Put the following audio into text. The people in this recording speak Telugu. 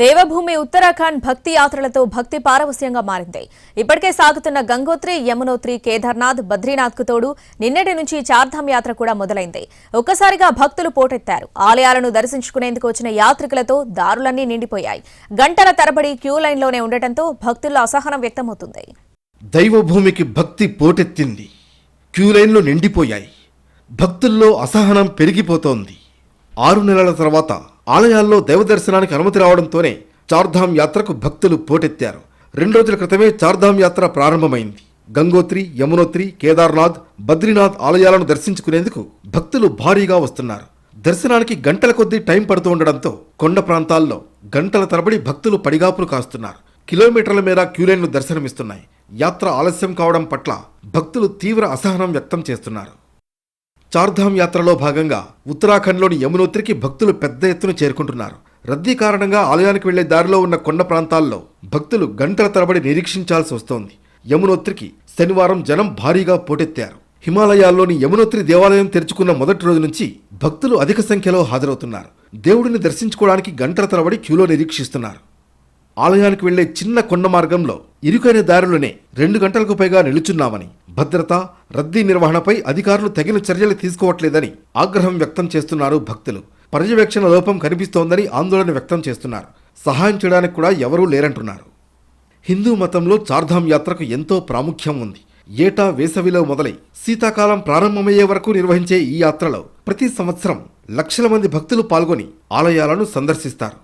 దేవభూమి ఉత్తరాఖండ్ భక్తి యాత్రలతో భక్తి పారవస్యంగా మారింది. ఇప్పటికే సాగుతున్న గంగోత్రి, యమునోత్రి, కేదార్నాథ్, బద్రీనాథ్ కు తోడు నిన్నటి నుంచి చార్ధామ్ యాత్ర కూడా మొదలైంది. ఒక్కసారిగా భక్తులు పోటెత్తారు. ఆలయాలను దర్శించుకునేందుకు వచ్చిన యాత్రికులతో దారులన్నీ నిండిపోయాయి. గంటల తరబడి క్యూ లైన్లోనే ఉండటంతో భక్తుల్లో అసహనం వ్యక్తమవుతుంది. దైవభూమికి భక్తి పోటెత్తింది. క్యూ లైన్లు నిండిపోయాయి. భక్తుల్లో అసహనం పెరిగిపోతోంది. 6 నెలల తర్వాత ఆలయాల్లో దైవదర్శనానికి అనుమతి రావడంతోనే చార్ధామ్ యాత్రకు భక్తులు పోటెత్తారు. 2 రోజుల క్రితమే చార్ధామ్ యాత్ర ప్రారంభమైంది. గంగోత్రి, యమునోత్రి, కేదార్నాథ్, బద్రీనాథ్ ఆలయాలను దర్శించుకునేందుకు భక్తులు భారీగా వస్తున్నారు. దర్శనానికి గంటల కొద్దీ టైం పడుతూ ఉండడంతో కొండ ప్రాంతాల్లో గంటల తరబడి భక్తులు పడిగాపులు కాస్తున్నారు. కిలోమీటర్ల మేర క్యూలైన్లు దర్శనమిస్తున్నాయి. యాత్ర ఆలస్యం కావడం పట్ల భక్తులు తీవ్ర అసహనం వ్యక్తం చేస్తున్నారు. చార్ధామ్ యాత్రలో భాగంగా ఉత్తరాఖండ్లోని యమునోత్రికి భక్తులు పెద్ద ఎత్తున చేరుకుంటున్నారు. రద్దీ కారణంగా ఆలయానికి వెళ్లే దారిలో ఉన్న కొండ ప్రాంతాల్లో భక్తులు గంటల తరబడి నిరీక్షించాల్సి వస్తోంది. యమునోత్రికి శనివారం జనం భారీగా పోటెత్తారు. హిమాలయాల్లోని యమునోత్రి దేవాలయం తెరుచుకున్న మొదటి రోజు నుంచి భక్తులు అధిక సంఖ్యలో హాజరవుతున్నారు. దేవుడిని దర్శించుకోవడానికి గంటల తరబడి క్యూలో నిరీక్షిస్తున్నారు. ఆలయానికి వెళ్లే చిన్న కొండ మార్గంలో ఇరుకైన దారిలోనే 2 గంటలకు పైగా నిలుచున్నామని, భద్రత, రద్దీ నిర్వహణపై అధికారులు తగిన చర్యలు తీసుకోవట్లేదని ఆగ్రహం వ్యక్తం చేస్తున్నారు భక్తులు. పర్యవేక్షణ లోపం కనిపిస్తోందని ఆందోళన వ్యక్తం చేస్తున్నారు. సహాయం చేయడానికి కూడా ఎవరూ లేరంటున్నారు. హిందూ మతంలో చార్ధామ్ యాత్రకు ఎంతో ప్రాముఖ్యం ఉంది. ఏటా వేసవిలో మొదలై శీతాకాలం ప్రారంభమయ్యే వరకు నిర్వహించే ఈ యాత్రలో ప్రతి సంవత్సరం లక్షల మంది భక్తులు పాల్గొని ఆలయాలను సందర్శిస్తారు.